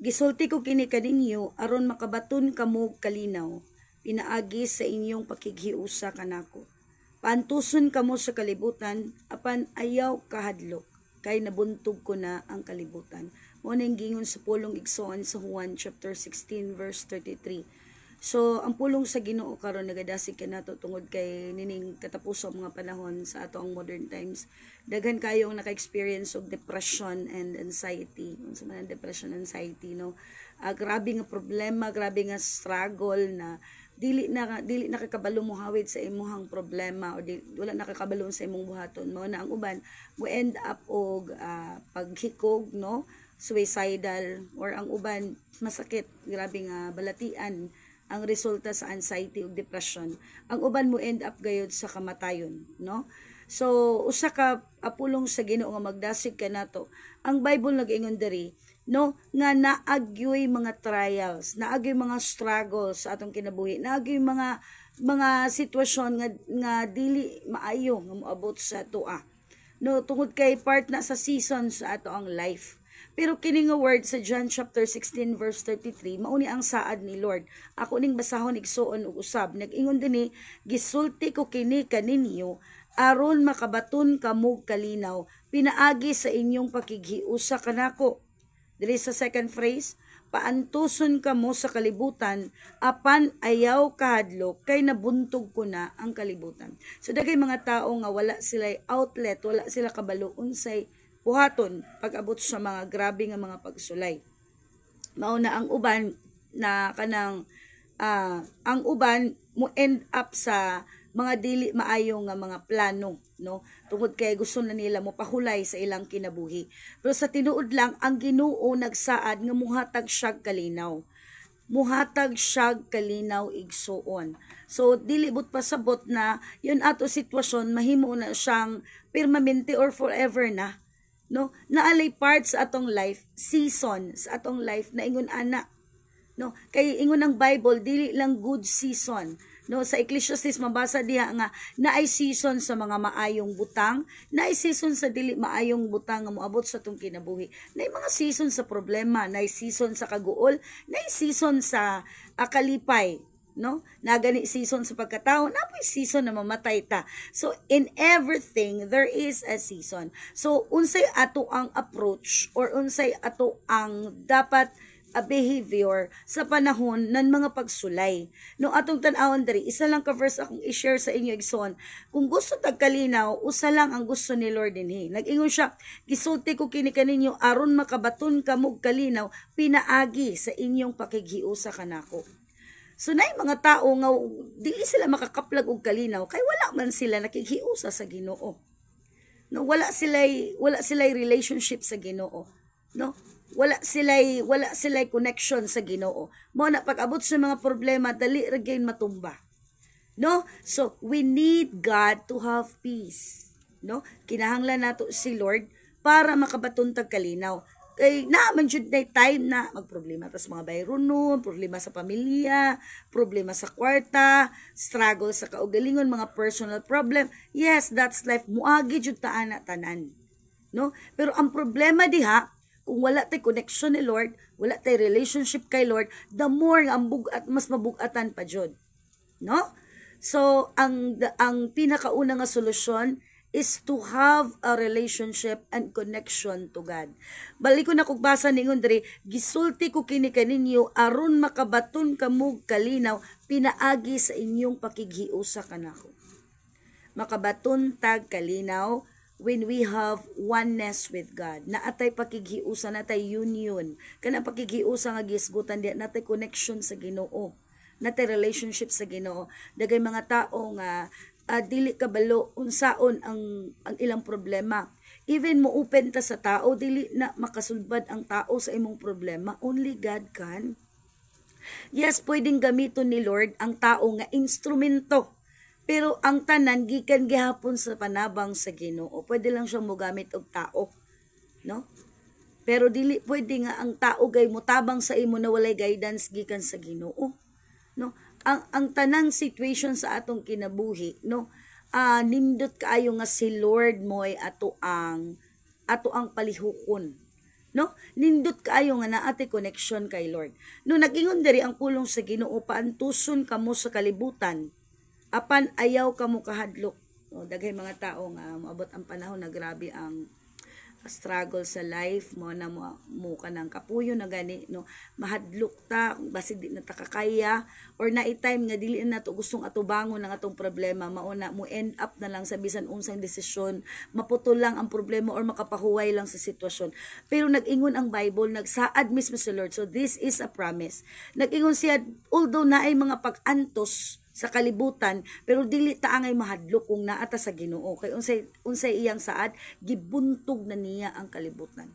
Gisulti ko kini kaninyo aron makabaton kamo kalinaw, pinaagi sa inyong pakighiusa kanako. Paantuson kamo sa kalibutan, apan ayaw kahadlok, kay nabuntog ko na ang kalibutan. Mo ning gingon sa pulong igsoon sa Juan chapter 16 verse 33. So, ang pulong sa Ginoo karon nagadasig kanato tungod kay nining katapuso mga panahon sa ato ang modern times. Daghan kayong naka-experience og depression and anxiety. Unsa man ang depression and anxiety, no? Grabe nga problema, grabe nga struggle na dili na kakabalo mo hawid sa imong problema o wala nakakabalo sa imong buhaton. Mao na ang uban mo end up og paghikog, no? Suicidal, or ang uban masakit, grabe nga balatian ang resulta sa anxiety ug depression. Ang uban mo end up gayud sa kamatayon, no? So usa ka apulong sa Ginoo nga magdasig kanato. Ang Bible nag-ingon diri, no, nga naagyoy mga trials, naagyoy mga struggles sa atong kinabuhi, naagyoy mga sitwasyon nga dili maayo nga moabot sa tuwa. No, tungod kay part na sa season sa ato ang life. Pero kini nga word sa John chapter 16 verse 33, mauni ang saad ni Lord. Ako ning basahon igsuon og usab. Nag-ingon dinhi, gisulti ko kini kaninyo aron makabaton kamo kalinaw, pinaagi sa inyong pakighiusa kanako. Diri sa second phrase, paantuson kamo sa kalibutan, apan ayaw kahadlok, kay nabuntog ko na ang kalibutan. So dagay mga tao nga wala sila outlet, wala sila kabalo unsay buhaton pag-abot sa mga grabe nga mga pagsulay. Mao na ang uban na kanang ang uban mo end up sa mga dili maayo nga mga plano, no? Tungod kay gusto na nila mo pahulay sa ilang kinabuhi. Pero sa tinuod lang ang Ginoo nagsaad nga muhatag siyag kalinaw. Muhatag siyag kalinaw igsuon. So dili but pasabot na yun ato sitwasyon mahimo na siyang permanente or forever na. No, naalay part sa atong life, season sa atong life na ingon ana. No, kay ingon ang Bible dili lang good season. No, sa Ecclesiastes mabasa diha nga naay season sa mga maayong butang, naay season sa dili maayong butang nga moabot sa atong kinabuhi. Naay mga season sa problema, naay season sa kaguol, naay season sa kalipay, no? Nagani season sa pagkatao, napoy season na mamatay ta. So in everything there is a season. So unsay ato ang approach or unsay ato ang dapat a behavior sa panahon ng mga pagsulay. No, atong tan-awon diri, isa lang ka verse akong i-share sa inyo igsoon. Kung gusto tagkalinaw, usa lang ang gusto ni Lord dinhi. Nag-ingon siya, gisulti ko kini kaninyo aron makabaton kamo kalinaw, pinaagi sa inyong pakighiusa kanako. So naay mga tao nga dili sila makakaplag og kalinaw kay wala man sila nakighiusa sa Ginoo. No, wala sila relationship sa Ginoo, no? Wala sila connection sa Ginoo. Mo na pag-abot sa mga problema dali ra gyud matumba. No? So we need God to have peace. No? Kinahanglan nato si Lord para makabaton tag kalinaw. Kay naaman jud na time na magproblema tas mga bayronon, problema sa pamilya, problema sa kwarta, struggle sa kaugalingon, mga personal problem. Yes, that's life. Muagi jud ta ana tanan. No? Pero ang problema diha, kung wala tay connection ni Lord, wala tay relationship kay Lord, the more ang bugat mas mabugatan pa jud. No? So ang pinakauna nga solusyon is to have a relationship and connection to God. Balik ko na kog basa ningon diri, gisulti ko kini kaninyo aron makabaton kamo kalinaw, pinaagi sa inyong pakighiusa kanako. Makabaton tag kalinaw when we have oneness with God. Naatay pakighiusa, natay union. Kana pakighiusa nga gisgutan diya, natay connection sa Ginoo. Natay relationship sa Ginoo. Dagay mga tao nga dili kabalo unsaon ang ilang problema. Even mo open ta sa tao, dili na makasulbad ang tao sa imong problema. Only God can. Yes, pwedeng gamiton ni Lord ang tao nga instrumento. Pero ang tanan gikan gihapon sa panabang sa Ginoo. Pwede lang siyang mogamit og tao, no? Pero dili pwede nga ang tao gay motabang sa imo na walay guidance gikan sa Ginoo, no? Ang tanang situation sa atong kinabuhi, no? Nindot kaayo nga si Lord moy ato ang palihukon. No? Nindot kaayo nga naate connection kay Lord. No nag-ingon diri ang pulong sa Ginoo, paantuson kamo sa kalibutan apan ayaw kamo kahadlok. No, daghay mga tao nga maabot ang panahon na grabe ang struggle sa life mo na mo ka ng kapuyo na gani no mahadlok ta basig di na ta kakaya or na time nga dili na to gustong atubangon ng atong problema mauna mo end up na lang sa bisan unsang desisyon maputol lang ang problema or makapahuway lang sa sitwasyon. Pero nag-ingon ang Bible, nagsaad mismo si Lord, so this is a promise. Nag-ingon siya, although na ay mga pag-antos sa kalibutan pero dili ta angay mahadlok kung naa ta sa Ginoo kay unsay iyang saad gibuntog na niya ang kalibutan.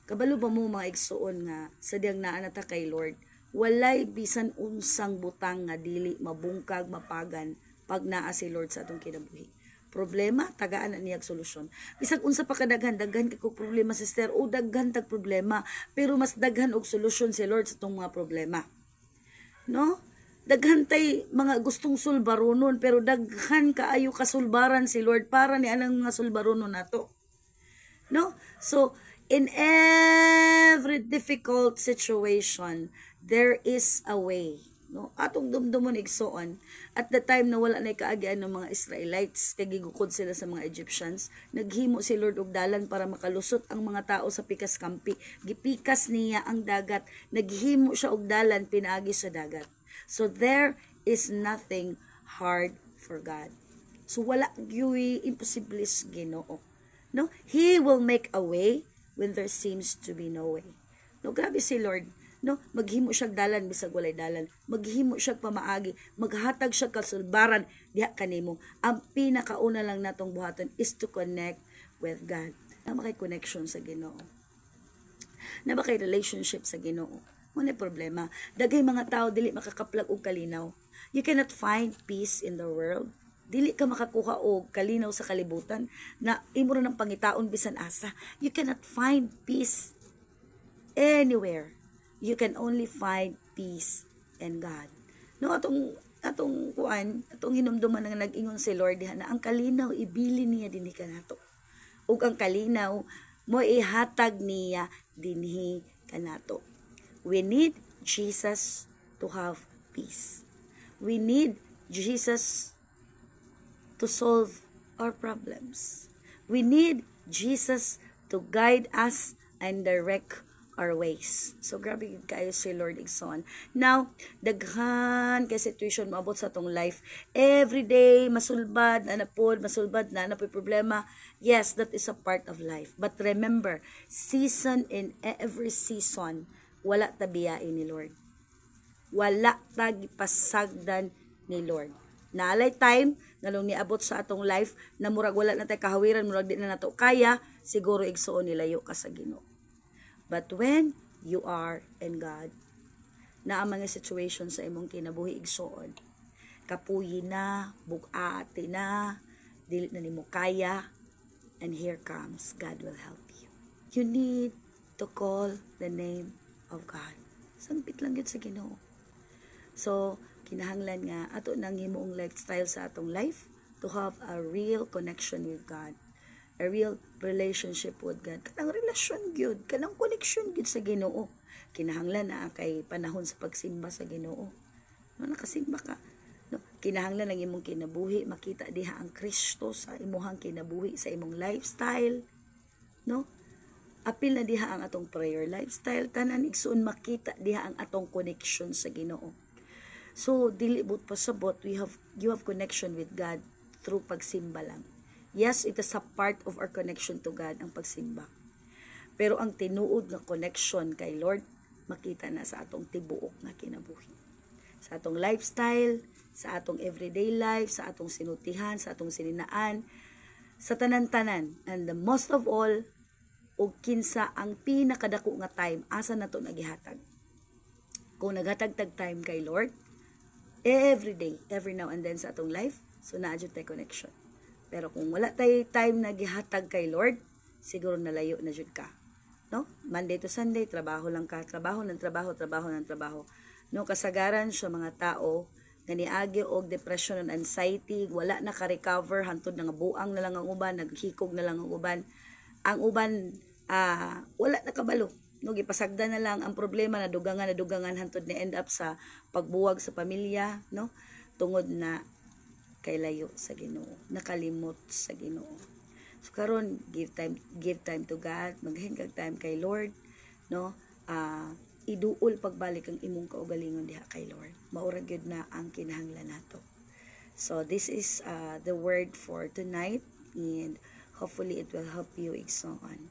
Kabalo ba mo mga igsuon nga sadyang naa na ta kay Lord, walay bisan unsang butang nga dili mabungkag mapagan pag naa si Lord sa atong kinabuhi. Problema tagaan na niyag solusyon. Bisag unsa pa kadaghan kay problema sister o daghan tag problema pero mas daghan og solusyon si Lord sa atong mga problema. No? Daghan tay mga gustong sulbaronon pero daghan kaayo kasulbaran si Lord para ni anang mga sulbaronon nato. No? So in every difficult situation there is a way. No, atong dumdumon igsoon at the time na wala na kaagian ng mga Israelites kay gigukod sila sa mga Egyptians, naghimo si Lord og dalan para makalusot ang mga tao sa pikas kampi. Gipikas niya ang dagat, naghimo siya og dalan pinaagi sa dagat. So there is nothing hard for God. So wala gyud imposible sa Ginoo. No, He will make a way when there seems to be no way. No, grabe si Lord. No, maghimo siya dalan bisag walay dalan, maghimo siya pamaagi, maghatag siya kasulbaran diha kanimo. Ang pinakauna lang natong buhaton is to connect with God. Na makay connection sa Ginoo, na makay relationship sa Ginoo. Muna problema, dagay mga tao dili makakaplag og kalinaw. You cannot find peace in the world. Dili ka makakuha og kalinaw sa kalibutan na imo ra ng pangitaon bisan asa. You cannot find peace anywhere. You can only find peace in God. No, atong hinumduman nga nag-ingon si Lord diha na ang kalinaw ibili niya dinhi kanato. Ug ang kalinaw mo ihatag niya dinhi kanato. We need Jesus to have peace. We need Jesus to solve our problems. We need Jesus to guide us and direct our ways. So grabe kayo si Lord igsoon. Now, daghan kay situation maabot sa atong life. Every day masulbad na problema. Yes, that is a part of life. But remember, season in every season, wala tabiyain ni Lord. Wala ta gipasagdan ni Lord. Naalay time ngalong niabot sa atong life na murag wala na tay kahawiran, murag di na nato kaya, siguro igsuon nilayo ka sa Ginoo. But when you are in God, na ang mga situation sa imong kinabuhi igsuon, kapuyi na, bugati na, dili na nimo kaya, and here comes, God will help you. You need to call the name of God. Sangpit lang yun sa Ginoo. So, kinahanglan nga, ato nang himuong lifestyle sa atong life, to have a real connection with God. A real relationship with God. Kanang relasyon gyud, kanang connection gyud sa Ginoo. Kinahanglan na kay panahon sa pagsimba sa Ginoo. No, nakasimba ka. No, kinahanglan ang imong kinabuhi, makita diha ang Kristo sa imong kinabuhi, sa imong lifestyle. No? Apil na diha ang atong prayer lifestyle, tanan igsuon makita diha ang atong connection sa Ginoo. So dili but pasabot, you have connection with God through pagsimba lang. Yes, it is a part of our connection to God, ang pagsimba. Pero ang tinuod nga connection kay Lord, makita na sa atong tibuok nga kinabuhi. Sa atong lifestyle, sa atong everyday life, sa atong sinutihan, sa atong sininaan, sa tanan-tanan. And the most of all, og kinsa ang pinakadako nga time, asa na to nagihatag. Kung naghatag-tag time kay Lord, every day, every now and then sa atong life, so naadyo tayo connection. Pero kung wala tayo time na gihatag kay Lord, siguro nalayo na jud ka. No? Monday to Sunday, trabaho lang ka. Trabaho. No, kasagaran sa mga tao, ganiagi og depression and anxiety, wala na ka-recover, hantod na nga buang na lang ang uban, naghikog na lang ang uban. Ang uban, wala na kabalo. No, gipasagda na lang ang problema na dugangan hantod ni end up sa pagbuwag sa pamilya, no? Tungod na kay layo sa Ginoo, nakalimot sa Ginoo. So karon give time to God, maghingag time kay Lord, no? Iduol pagbalik ang imong kaugalingon diha kay Lord. Maura gyud na ang kinahanglan nato. So this is the word for tonight, and hopefully it will help you igsoon.